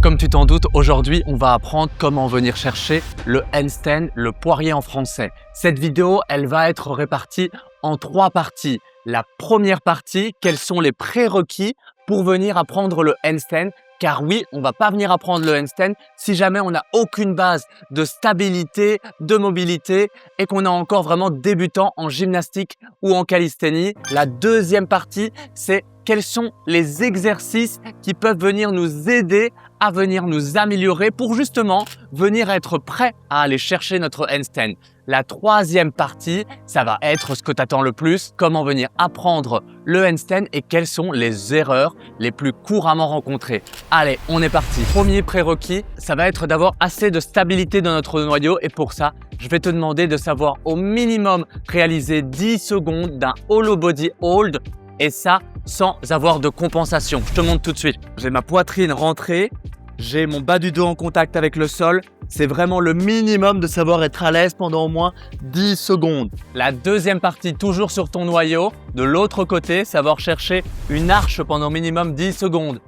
Comme tu t'en doutes, aujourd'hui, on va apprendre comment venir chercher le handstand, le poirier en français. Cette vidéo, elle va être répartie en 3 parties. La première partie, quels sont les prérequis pour venir apprendre le handstand? Car oui, on ne va pas venir apprendre le handstand si jamais on n'a aucune base de stabilité, de mobilité et qu'on est encore vraiment débutant en gymnastique ou en calisthénie. La deuxième partie, c'est quels sont les exercices qui peuvent venir nous aider à venir nous améliorer pour justement venir être prêt à aller chercher notre handstand. La troisième partie, ça va être ce que tu attends le plus, comment venir apprendre le handstand et quelles sont les erreurs les plus couramment rencontrées. Allez, on est parti. Premier prérequis, ça va être d'avoir assez de stabilité dans notre noyau et pour ça, je vais te demander de savoir au minimum réaliser 10 secondes d'un hollow body hold et ça sans avoir de compensation. Je te montre tout de suite. J'ai ma poitrine rentrée, j'ai mon bas du dos en contact avec le sol. C'est vraiment le minimum de savoir être à l'aise pendant au moins 10 secondes. La deuxième partie, toujours sur ton noyau. De l'autre côté, savoir chercher une arche pendant minimum 10 secondes.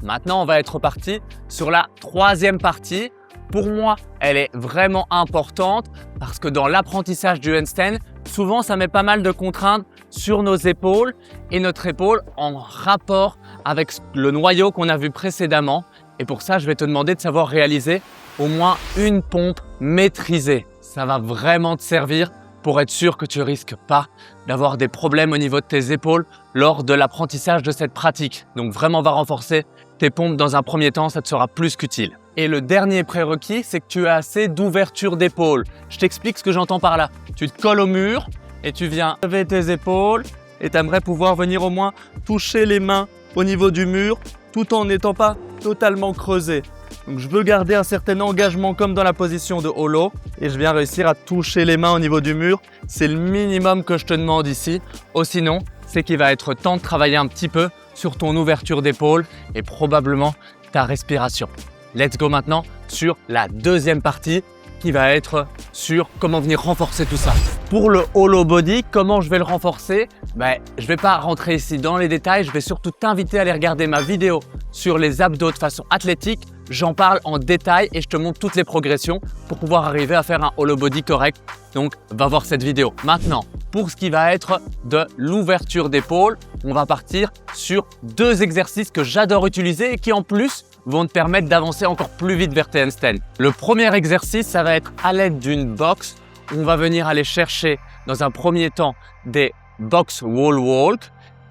Maintenant, on va être parti sur la troisième partie. Pour moi, elle est vraiment importante parce que dans l'apprentissage du handstand, souvent, ça met pas mal de contraintes sur nos épaules et notre épaule en rapport avec le noyau qu'on a vu précédemment. Et pour ça, je vais te demander de savoir réaliser au moins une pompe maîtrisée. Ça va vraiment te servir pour être sûr que tu risques pas d'avoir des problèmes au niveau de tes épaules lors de l'apprentissage de cette pratique. Donc vraiment, va renforcer tes pompes dans un premier temps, ça te sera plus qu'utile. Et le dernier prérequis, c'est que tu as assez d'ouverture d'épaule. Je t'explique ce que j'entends par là. Tu te colles au mur et tu viens lever tes épaules et tu aimerais pouvoir venir au moins toucher les mains au niveau du mur tout en n'étant pas totalement creusé. Donc je veux garder un certain engagement comme dans la position de hollow et je viens réussir à toucher les mains au niveau du mur. C'est le minimum que je te demande ici. Sinon, c'est qu'il va être temps de travailler un petit peu sur ton ouverture d'épaule et probablement ta respiration. Let's go maintenant sur la deuxième partie qui va être sur comment venir renforcer tout ça. Pour le hollow body, comment je vais le renforcer? Je ne vais pas rentrer ici dans les détails, je vais surtout t'inviter à aller regarder ma vidéo sur les abdos de façon athlétique. J'en parle en détail et je te montre toutes les progressions pour pouvoir arriver à faire un hollow body correct. Donc, va voir cette vidéo. Maintenant, pour ce qui va être de l'ouverture d'épaule, on va partir sur 2 exercices que j'adore utiliser et qui en plus vont te permettre d'avancer encore plus vite vers tes handstands. Le premier exercice, ça va être à l'aide d'une box. On va venir aller chercher dans un premier temps des box wall walk.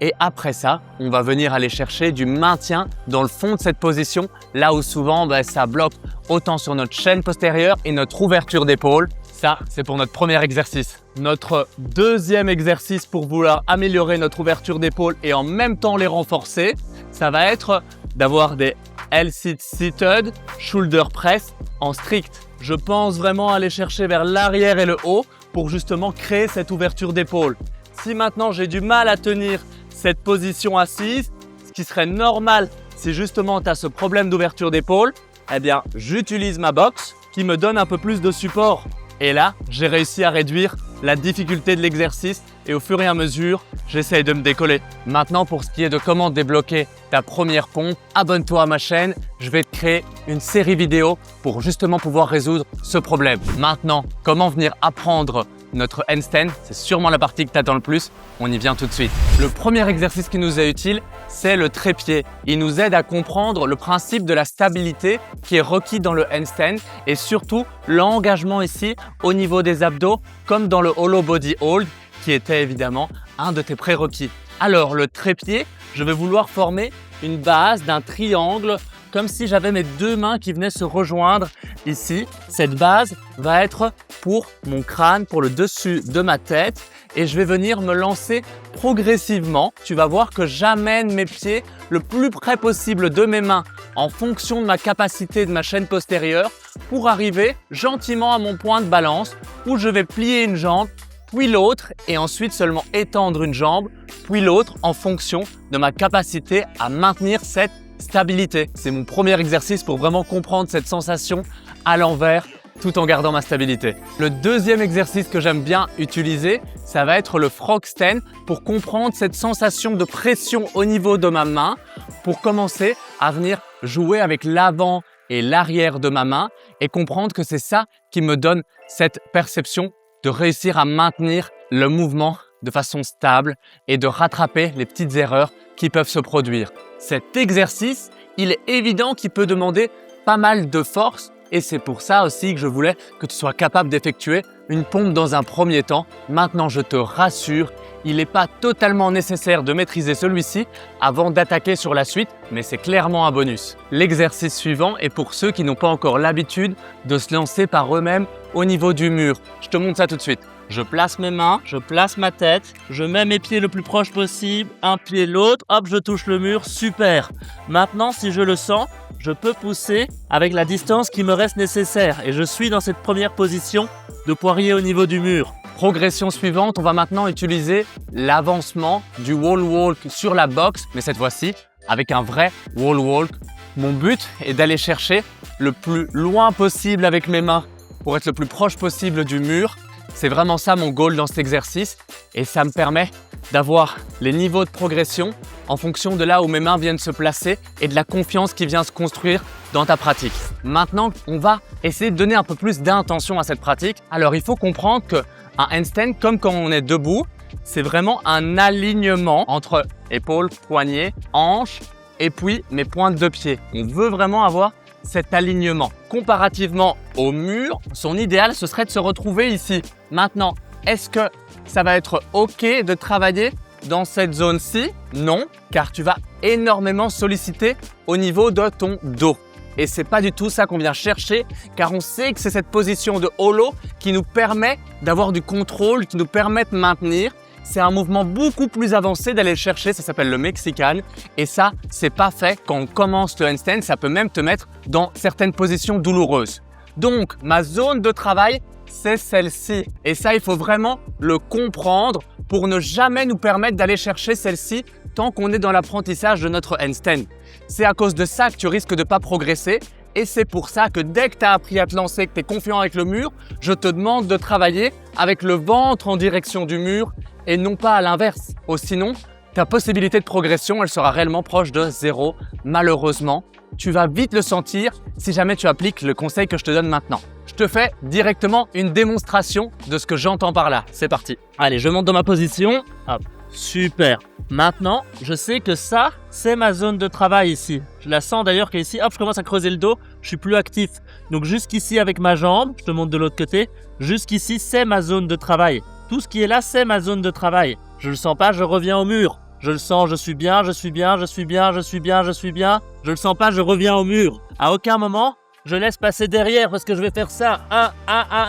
Et après ça, on va venir aller chercher du maintien dans le fond de cette position, là où souvent ça bloque autant sur notre chaîne postérieure et notre ouverture d'épaule. Ça, c'est pour notre premier exercice. Notre deuxième exercice pour vouloir améliorer notre ouverture d'épaule et en même temps les renforcer, ça va être d'avoir des L-sit seated shoulder press en strict. Je pense vraiment aller chercher vers l'arrière et le haut pour justement créer cette ouverture d'épaule. Si maintenant j'ai du mal à tenir cette position assise, ce qui serait normal si justement tu as ce problème d'ouverture d'épaule, eh bien j'utilise ma box qui me donne un peu plus de support. Et là, j'ai réussi à réduire la difficulté de l'exercice et au fur et à mesure, j'essaye de me décoller. Maintenant, pour ce qui est de comment débloquer ta première pompe, abonne-toi à ma chaîne. Je vais te créer une série vidéo pour justement pouvoir résoudre ce problème. Maintenant, comment venir apprendre notre handstand, c'est sûrement la partie que tu attends le plus. On y vient tout de suite. Le premier exercice qui nous est utile, c'est le trépied. Il nous aide à comprendre le principe de la stabilité qui est requis dans le handstand et surtout l'engagement ici au niveau des abdos comme dans le hollow body hold qui était évidemment un de tes prérequis. Alors le trépied, je vais vouloir former une base d'un triangle comme si j'avais mes 2 mains qui venaient se rejoindre ici. Cette base va être pour mon crâne, pour le dessus de ma tête et je vais venir me lancer progressivement. Tu vas voir que j'amène mes pieds le plus près possible de mes mains en fonction de ma capacité de ma chaîne postérieure pour arriver gentiment à mon point de balance où je vais plier une jambe, puis l'autre et ensuite seulement étendre une jambe, puis l'autre en fonction de ma capacité à maintenir cette stabilité. C'est mon premier exercice pour vraiment comprendre cette sensation à l'envers tout en gardant ma stabilité. Le deuxième exercice que j'aime bien utiliser, ça va être le frog stand pour comprendre cette sensation de pression au niveau de ma main pour commencer à venir jouer avec l'avant et l'arrière de ma main et comprendre que c'est ça qui me donne cette perception de réussir à maintenir le mouvement de façon stable et de rattraper les petites erreurs qui peuvent se produire. Cet exercice, il est évident qu'il peut demander pas mal de force et c'est pour ça aussi que je voulais que tu sois capable d'effectuer une pompe dans un premier temps. Maintenant, je te rassure, il n'est pas totalement nécessaire de maîtriser celui-ci avant d'attaquer sur la suite, mais c'est clairement un bonus. L'exercice suivant est pour ceux qui n'ont pas encore l'habitude de se lancer par eux-mêmes au niveau du mur. Je te montre ça tout de suite. Je place mes mains, je place ma tête, je mets mes pieds le plus proche possible, un pied l'autre, hop, je touche le mur, super. Maintenant, si je le sens, je peux pousser avec la distance qui me reste nécessaire et je suis dans cette première position de poirier au niveau du mur. Progression suivante, on va maintenant utiliser l'avancement du wall walk sur la boxe, mais cette fois-ci avec un vrai wall walk. Mon but est d'aller chercher le plus loin possible avec mes mains pour être le plus proche possible du mur. C'est vraiment ça mon goal dans cet exercice et ça me permet d'avoir les niveaux de progression en fonction de là où mes mains viennent se placer et de la confiance qui vient se construire dans ta pratique. Maintenant, on va essayer de donner un peu plus d'intention à cette pratique. Alors, il faut comprendre qu'un handstand, comme quand on est debout, c'est vraiment un alignement entre épaules, poignets, hanches et puis mes pointes de pied. On veut vraiment avoir cet alignement. Comparativement au mur, son idéal, ce serait de se retrouver ici. Maintenant, est-ce que ça va être OK de travailler dans cette zone-ci? Non, car tu vas énormément solliciter au niveau de ton dos. Et c'est pas du tout ça qu'on vient chercher, car on sait que c'est cette position de hollow qui nous permet d'avoir du contrôle, qui nous permet de maintenir. C'est un mouvement beaucoup plus avancé d'aller le chercher, ça s'appelle le Mexican. Et ça, c'est pas fait quand on commence le handstand, ça peut même te mettre dans certaines positions douloureuses. Donc, ma zone de travail, c'est celle-ci. Et ça, il faut vraiment le comprendre pour ne jamais nous permettre d'aller chercher celle-ci tant qu'on est dans l'apprentissage de notre handstand. C'est à cause de ça que tu risques de ne pas progresser. Et c'est pour ça que dès que tu as appris à te lancer, que tu es confiant avec le mur, je te demande de travailler avec le ventre en direction du mur et non pas à l'inverse. Sinon, ta possibilité de progression, elle sera réellement proche de zéro. Malheureusement, tu vas vite le sentir si jamais tu appliques le conseil que je te donne maintenant. Je te fais directement une démonstration de ce que j'entends par là. C'est parti. Allez, je monte dans ma position. Hop. Super. Maintenant, je sais que ça, c'est ma zone de travail ici. Je la sens d'ailleurs qu'ici, hop, je commence à creuser le dos, je suis plus actif. Donc jusqu'ici avec ma jambe, je te montre de l'autre côté, jusqu'ici, c'est ma zone de travail. Tout ce qui est là, c'est ma zone de travail. Je le sens pas, je reviens au mur. Je le sens, je suis bien, je suis bien, je suis bien, je suis bien, je suis bien. Je le sens pas, je reviens au mur. À aucun moment, je laisse passer derrière parce que je vais faire ça.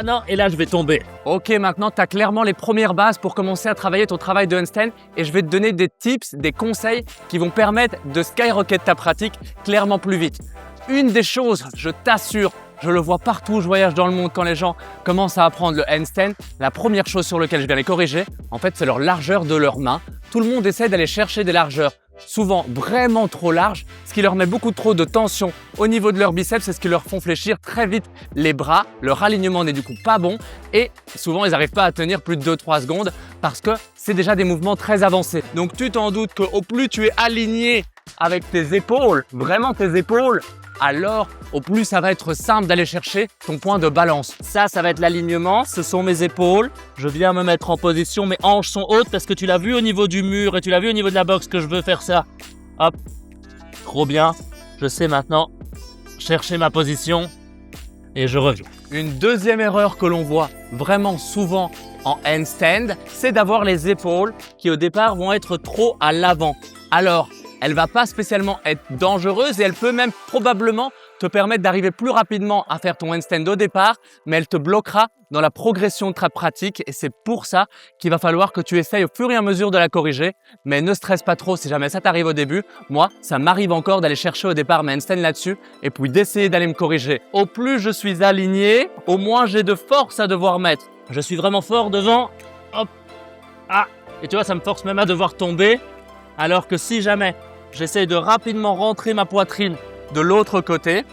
Non, et là, je vais tomber. Ok, maintenant, tu as clairement les premières bases pour commencer à travailler ton travail de handstand et je vais te donner des tips, des conseils qui vont permettre de skyrocket ta pratique clairement plus vite. Une des choses, je t'assure, je le vois partout, je voyage dans le monde quand les gens commencent à apprendre le handstand. La première chose sur laquelle je viens les corriger, en fait, c'est leur largeur de leurs mains. Tout le monde essaie d'aller chercher des largeurs souvent vraiment trop larges, ce qui leur met beaucoup trop de tension au niveau de leurs biceps et ce qui leur font fléchir très vite les bras. Leur alignement n'est du coup pas bon et souvent ils n'arrivent pas à tenir plus de 2-3 secondes parce que c'est déjà des mouvements très avancés. Donc tu t'en doutes qu'au plus tu es aligné avec tes épaules, vraiment tes épaules, alors au plus ça va être simple d'aller chercher ton point de balance. Ça va être l'alignement, ce sont mes épaules. Je viens me mettre en position, mes hanches sont hautes parce que tu l'as vu au niveau du mur et tu l'as vu au niveau de la boxe que je veux faire ça. Hop, trop bien. Je sais maintenant chercher ma position et je reviens. Une deuxième erreur que l'on voit vraiment souvent en handstand, c'est d'avoir les épaules qui au départ vont être trop à l'avant. Alors, elle va pas spécialement être dangereuse et elle peut même probablement te permettre d'arriver plus rapidement à faire ton handstand au départ, mais elle te bloquera dans la progression de ta pratique et c'est pour ça qu'il va falloir que tu essayes au fur et à mesure de la corriger, mais ne stresse pas trop si jamais ça t'arrive au début. Moi, ça m'arrive encore d'aller chercher au départ mes handstands là-dessus et puis d'essayer d'aller me corriger. Au plus je suis aligné, au moins j'ai de force à devoir mettre. Je suis vraiment fort devant, hop, et tu vois, ça me force même à devoir tomber. Alors que si jamais j'essaie de rapidement rentrer ma poitrine de l'autre côté,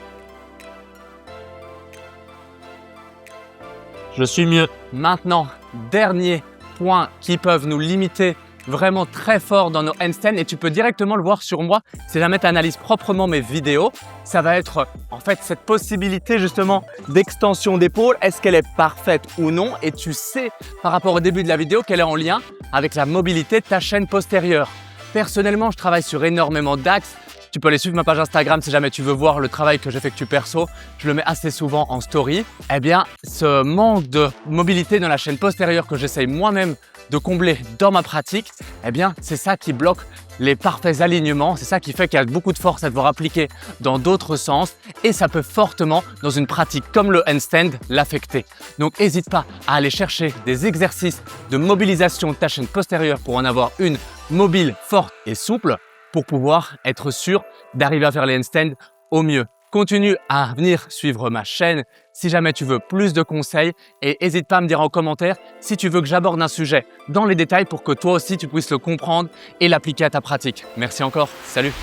je suis mieux. Maintenant, dernier point qui peuvent nous limiter vraiment très fort dans nos handstands et tu peux directement le voir sur moi si jamais tu analyses proprement mes vidéos. Ça va être en fait cette possibilité justement d'extension d'épaule. Est-ce qu'elle est parfaite ou non? Et tu sais par rapport au début de la vidéo qu'elle est en lien avec la mobilité de ta chaîne postérieure. Personnellement, je travaille sur énormément d'axes. Tu peux aller suivre ma page Instagram si jamais tu veux voir le travail que j'effectue perso. Je le mets assez souvent en story. Eh bien, ce manque de mobilité dans la chaîne postérieure que j'essaye moi-même de combler dans ma pratique, eh bien, c'est ça qui bloque les parfaits alignements. C'est ça qui fait qu'il y a beaucoup de force à devoir appliquer dans d'autres sens et ça peut fortement, dans une pratique comme le handstand, l'affecter. Donc, n'hésite pas à aller chercher des exercices de mobilisation de ta chaîne postérieure pour en avoir une mobile, forte et souple, pour pouvoir être sûr d'arriver à faire les handstands au mieux. Continue à venir suivre ma chaîne si jamais tu veux plus de conseils et n'hésite pas à me dire en commentaire si tu veux que j'aborde un sujet dans les détails pour que toi aussi tu puisses le comprendre et l'appliquer à ta pratique. Merci encore, salut!